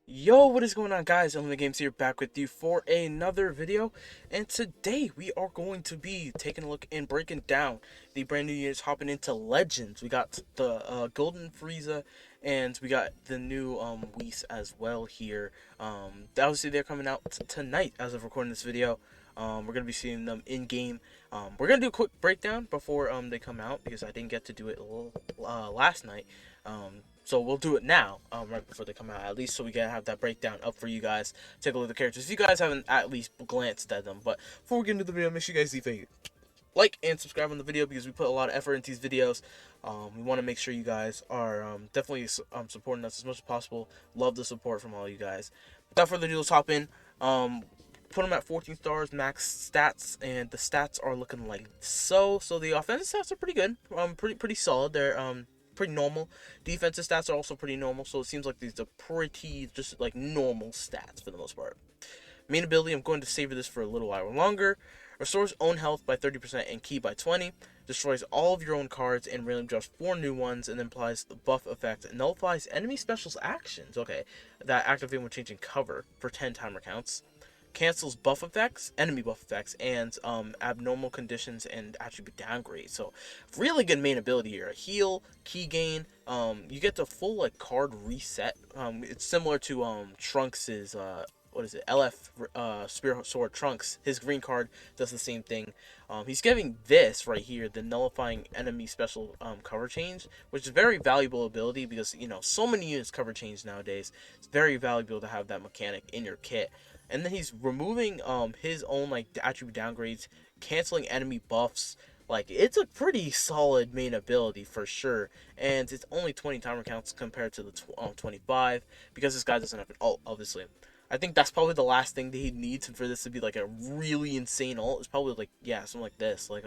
Yo, what is going on, guys? The Games here, back with you for another video, and today we are going to be taking a look and breaking down the brand new units hopping into Legends. We got the Golden Frieza, and we got the new WHIS as well here. Obviously they're coming out tonight as of recording this video. We're gonna be seeing them in game. We're gonna do a quick breakdown before they come out because I didn't get to do it last night. So we'll do it now, right before they come out, at least so we can have that breakdown up for you guys. Take a look at the characters if you guys haven't at least glanced at them. But before we get into the video, make sure you guys leave a like and subscribe on the video because we put a lot of effort into these videos. We want to make sure you guys are definitely supporting us as much as possible. Love the support from all you guys. Without further ado, let's hop in. Put them at 14 stars max stats, and the stats are looking like so. So the offensive stats are pretty good. Pretty solid. They're pretty normal. Defensive stats are also pretty normal. So it seems like these are pretty just like normal stats for the most part. Main ability, I'm going to savor this for a little while longer. Restores own health by 30% and ki by 20. Destroys all of your own cards and randomly draws 4 new ones, and then applies the buff effect. Nullifies enemy specials actions. Okay, that activate when changing cover for 10 timer counts. Cancels buff effects, enemy buff effects, and abnormal conditions and attribute downgrade. So really good main ability here. A heal, key gain. You get the full like card reset. It's similar to Trunks's what is it? LF Spirit Sword Trunks. His green card does the same thing. He's giving this right here, the nullifying enemy special cover change, which is very valuable ability because so many units cover change nowadays. It's very valuable to have that mechanic in your kit. And then he's removing his own like attribute downgrades, canceling enemy buffs. Like, it's a pretty solid main ability for sure, and it's only 20 timer counts compared to the 25 because this guy doesn't have an ult, obviously. I think that's probably the last thing that he needs for this to be like a really insane ult. It's probably like, yeah, something like this, like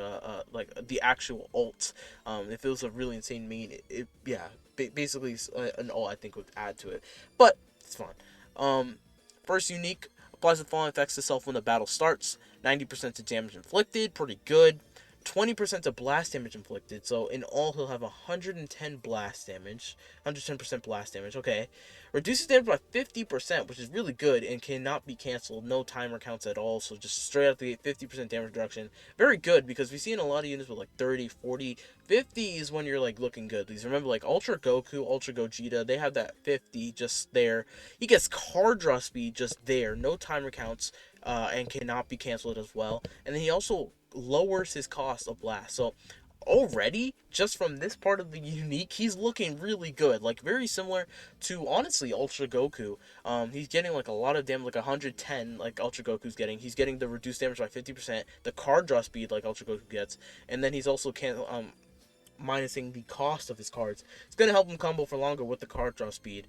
like the actual ult. If it was a really insane main, yeah, basically an ult I think would add to it, but it's fine. First unique, applies the following effects to self when the battle starts. 90% to damage inflicted, pretty good. 20% to blast damage inflicted, so in all he'll have 110 blast damage, 110% blast damage. Okay, reduces damage by 50%, which is really good and cannot be canceled. No timer counts at all, so just straight out the gate, 50% damage reduction. Very good because we've seen a lot of units with like 30, 40, 50 is when you're like looking good. Please remember, like Ultra Goku, Ultra Gogeta, they have that 50 just there. He gets card draw speed just there, no timer counts, and cannot be canceled as well. And then he also lowers his cost of blast. So already, just from this part of the unique, he's looking really good. Like, very similar to, honestly, Ultra Goku. He's getting, like, a lot of damage, like 110, like Ultra Goku's getting. He's getting the reduced damage by 50%, the card draw speed, like Ultra Goku gets, and then he's also minusing the cost of his cards. It's gonna help him combo for longer with the card draw speed.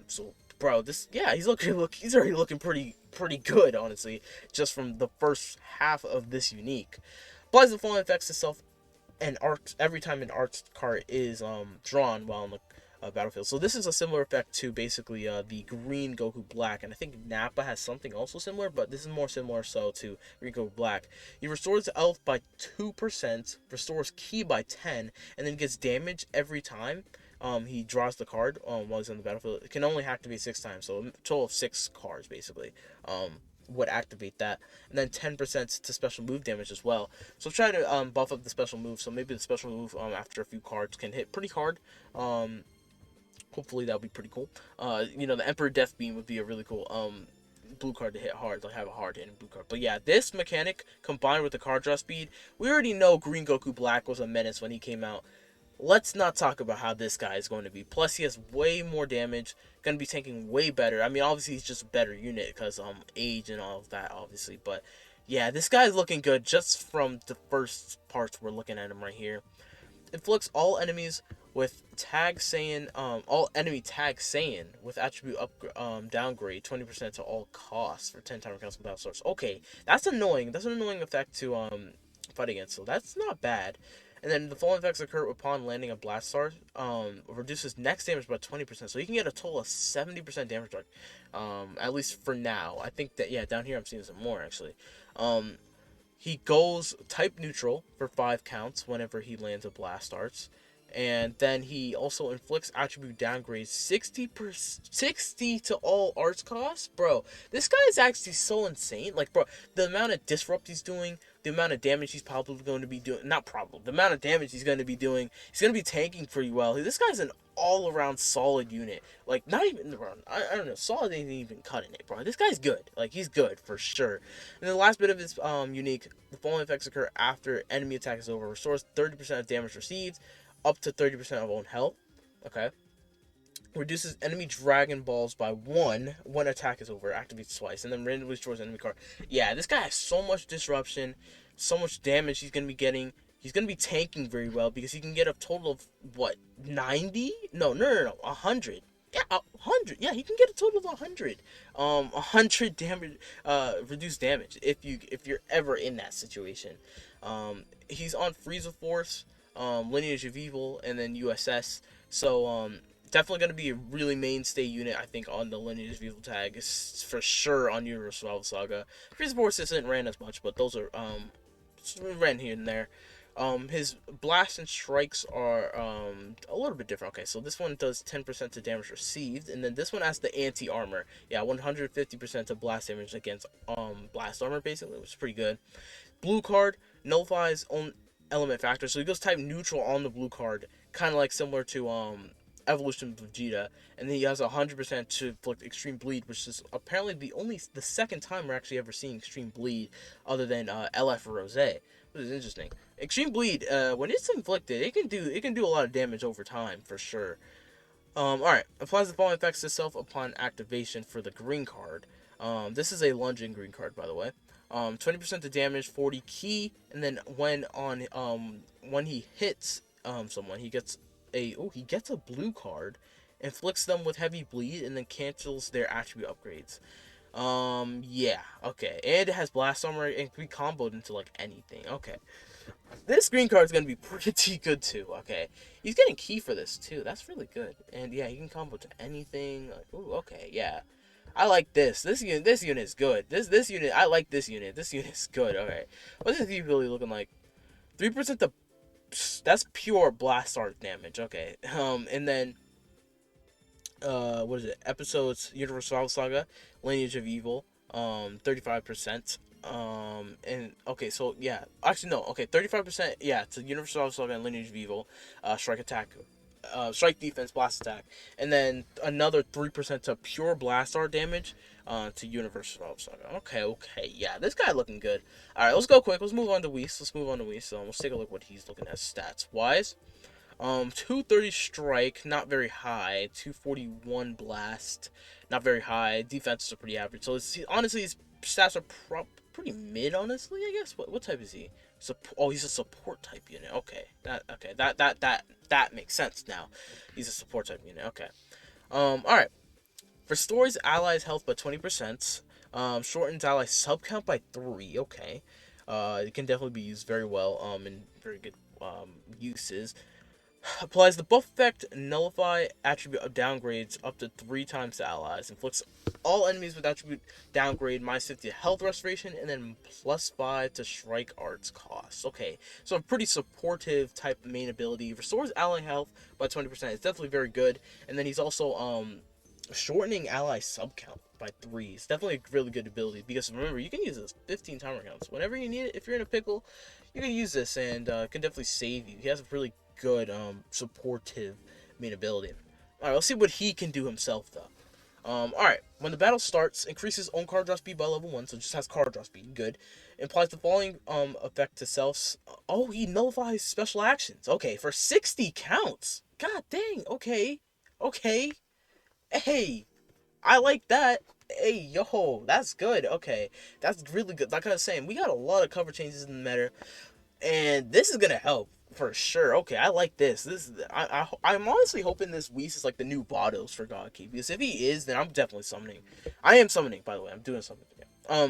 So bro, yeah, he's already looking pretty good, honestly, just from the first half of this unique. Applies the following effects to self and arcs every time an arcs card is drawn while on the battlefield. So this is a similar effect to basically the Green Goku Black, and I think Nappa has something also similar, but this is more similar so to Green Goku Black. He restores health by 2%, restores ki by 10, and then gets damage every time he draws the card while he's on the battlefield. It can only activate 6 times, so a total of 6 cards basically. Would activate that, and then 10% to special move damage as well. So try to buff up the special move. So maybe the special move after a few cards can hit pretty hard. Hopefully that would be pretty cool. The Emperor Death Beam would be a really cool blue card to hit hard, like have a hard hitting blue card. But yeah, this mechanic combined with the card draw speed, we already know Green Goku Black was a menace when he came out. Let's not talk about how this guy is going to be. Plus, he has way more damage. Going to be tanking way better. I mean, obviously, he's just a better unit because age and all of that, obviously. But yeah, this guy's looking good just from the first parts we're looking at him right here. Inflicts all enemies with tag Saiyan, all enemy tag Saiyan with attribute downgrade 20% to all costs for 10 timer counts without source. Okay, that's annoying. That's an annoying effect to fight against. So that's not bad. And then the following effects occur upon landing a blast star. Reduces next damage by 20%, so you can get a total of 70% damage reduction. At least for now. I think that, yeah, down here I'm seeing some more actually. He goes type neutral for 5 counts whenever he lands a blast starts. And then he also inflicts attribute downgrades 60 to all arts costs. Bro, this guy is actually so insane. Like, bro, the amount of disrupt he's doing, the amount of damage he's probably going to be doing, not probably, the amount of damage he's going to be doing, he's going to be tanking pretty well. This guy's an all-around solid unit. Like, not even, I don't know, solid ain't even cutting it, bro. This guy's good. Like, he's good, for sure. And then the last bit of his unique, the following effects occur after enemy attack is over. Restores 30% of damage received, up to 30% of own health. Okay. Reduces enemy Dragon Balls by one when attack is over. Activates twice. And then randomly destroys enemy card. Yeah, this guy has so much disruption. So much damage he's going to be getting. He's going to be tanking very well because he can get a total of, what, 90? No, 100. Yeah, 100. Yeah, he can get a total of 100. 100 damage, reduced damage if you're ever in that situation. He's on Frieza Force, Lineage of Evil, and then USS. So definitely going to be a really mainstay unit, I think, on the Lineage of Evil tag. It's for sure on Universal Survival Saga. Frieza Force isn't ran as much, but those are ran here and there. His blasts and strikes are a little bit different. Okay, so this one does 10% to damage received, and then this one has the anti-armor. Yeah, 150% to blast damage against blast armor, basically, which is pretty good. Blue card nullifies own element factor, so he goes type neutral on the blue card, kind of like similar to Evolution Vegeta, and then he has 100% to inflict extreme bleed, which is apparently the second time we're actually ever seeing extreme bleed, other than LF Rose, which is interesting. Extreme bleed, when it's inflicted, it can do a lot of damage over time for sure. Alright, applies the following effects to itself upon activation for the green card. This is a lunging green card, by the way. 20% to damage, 40 key, and then when he hits someone, he gets a blue card, inflicts them with heavy bleed, and then cancels their attribute upgrades. Yeah, okay, and it has blast armor and can be comboed into like anything. Okay, this green card is gonna be pretty good too. Okay, he's getting key for this too. That's really good. And yeah, he can combo to anything. Like, ooh, okay, yeah. I like this. This unit is good. This unit, I like this unit. This unit is good. Okay, what's this really looking like? 3% to, that's pure blast art damage. Okay, and then what is it? Episodes Universal Survival Saga, Lineage of Evil, 35%. And okay, so yeah, actually no, okay, 35%, yeah, to Universal Survival Saga and Lineage of Evil, strike attack, strike defense, blast attack, and then another 3% to pure blast art damage, to Universal Survival Saga. Okay, yeah, this guy looking good. All right, let's go quick. Let's move on to WHIS. So let's take a look what he's looking at stats wise. 230 strike, not very high. 241 blast, not very high. Defenses are pretty average. So honestly, his stats are pretty mid. Honestly, I guess. What type is he? He's a support type unit. Okay, that makes sense now. He's a support type unit. Okay. All right. Restores allies' health by 20%. Shortens ally sub count by 3. Okay. It can definitely be used very well. In very good uses. Applies the buff effect, nullify attribute of downgrades up to 3 times to allies. Inflicts all enemies with attribute downgrade minus 50 health restoration, and then plus 5 to strike arts costs. Okay, so a pretty supportive type main ability. Restores ally health by 20%. It's definitely very good. And then he's also shortening ally sub count by 3. It's definitely a really good ability because remember, you can use this 15 timer counts whenever you need it. If you're in a pickle, you can use this and it can definitely save you. He has a really good supportive main ability. Alright, let's see what he can do himself though. Alright, when the battle starts, increases own card draw speed by level 1, so it just has card draw speed, good. Implies the following effect to self. Oh, he nullifies special actions. Okay, for 60 counts. God dang, okay. Hey, I like that. Hey, yo, that's good. Okay, that's really good. Like I was saying, we got a lot of cover changes in the meta, and this is gonna help for sure. Okay, I like this. I'm honestly hoping this WHIS is like the new Vados for God Key, because if he is, then I'm definitely summoning. I am summoning, by the way. I'm doing something. Yeah.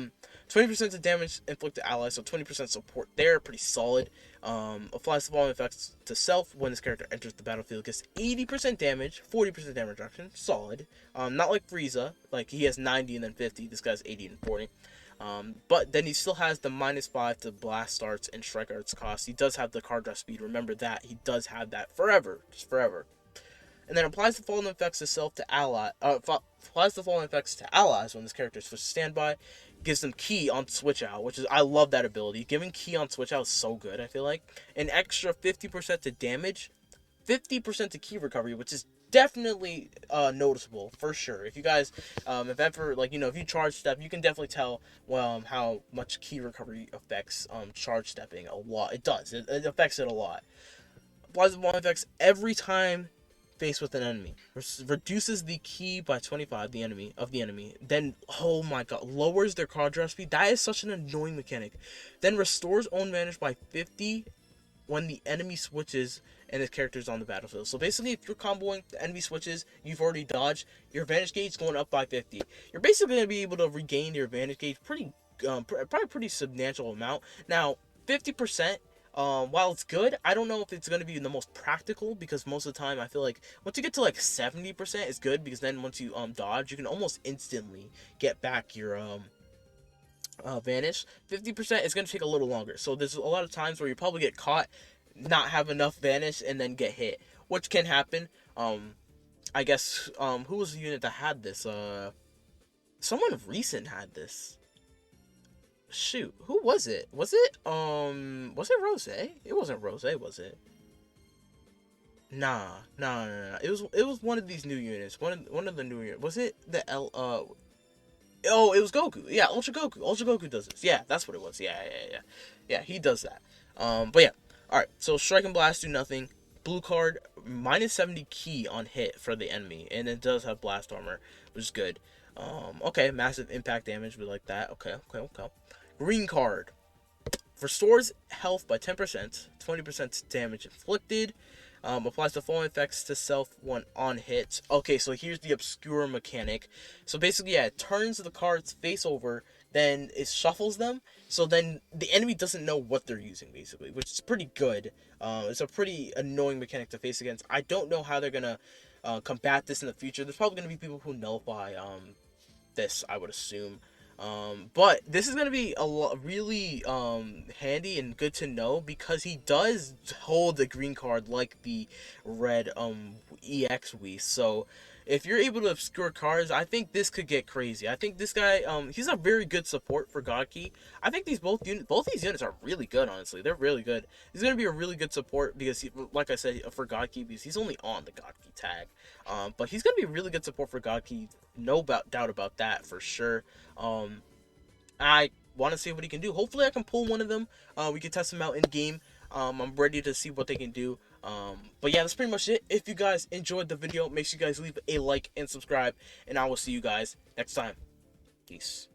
20% of damage inflicted allies, so 20% support there, pretty solid. Applies the following effects to self when this character enters the battlefield. Gets 80% damage, 40% damage reduction, solid. Not like Frieza, like he has 90 and then 50. This guy's 80 and 40. But then he still has the -5 to blast starts and strike arts cost. He does have the card draw speed. Remember that. He does have that forever. Just forever. And then applies the fallen effects itself to applies the fallen effects to allies when this character is switched to standby. Gives them key on switch out, which is, I love that ability. Giving key on switch out is so good, I feel like. An extra 50% to damage, 50% to key recovery, which is definitely noticeable for sure. If you guys if ever, like, if you charge step, you can definitely tell how much key recovery affects charge stepping a lot. It does. It affects it a lot. Applies the fallen effects every time faced with an enemy. Reduces the key by 25 the enemy. Then, oh my god, lowers their card draw speed. That is such an annoying mechanic. Then restores own manage by 50 when the enemy switches and his character is on the battlefield. So basically, if you're comboing, the enemy switches, you've already dodged, your advantage gauge is going up by 50. You're basically going to be able to regain your advantage gauge probably pretty substantial amount. Now, 50%, while it's good, I don't know if it's going to be the most practical, because most of the time I feel like once you get to like 70%, it's good, because then once you dodge, you can almost instantly get back your vanish. 50% is going to take a little longer, so there's a lot of times where you probably get caught, not have enough vanish, and then get hit, which can happen. I guess who was the unit that had this? Someone recent had this. Shoot, who was it? Was it Rose? It wasn't Rose, was it? Nah. It was one of these new units. One of the new units. Was it the Oh, it was Goku. Yeah, Ultra Goku. Ultra Goku does this. Yeah, that's what it was. Yeah, he does that. But yeah. Alright, so Strike and Blast do nothing. Blue card, -70 key on hit for the enemy. And it does have Blast Armor, which is good. Okay, massive impact damage. We like that. Okay. Green card. Restores health by 10%. 20% damage inflicted. Applies the following effects to self when on hit. Okay, so here's the obscure mechanic. So basically, yeah, it turns the cards face over, then it shuffles them, so then the enemy doesn't know what they're using, basically, which is pretty good. It's a pretty annoying mechanic to face against. I don't know how they're gonna combat this in the future. There's probably gonna be people who nullify this, I would assume. But this is gonna be really handy and good to know, because he does hold the green card like the red EX WHIS. So if you're able to obscure cards, I think this could get crazy. I think this guy he's a very good support for God Key. I think both these units are really good. Honestly, they're really good. He's gonna be a really good support because like I said, for God Key, because he's only on the God Key tag. But he's gonna be a really good support for God Key. No doubt about that for sure. I want to see what he can do. Hopefully, I can pull one of them. We can test them out in game. I'm ready to see what they can do. But yeah, that's pretty much it. If you guys enjoyed the video, make sure you guys leave a like and subscribe, and I will see you guys next time. Peace.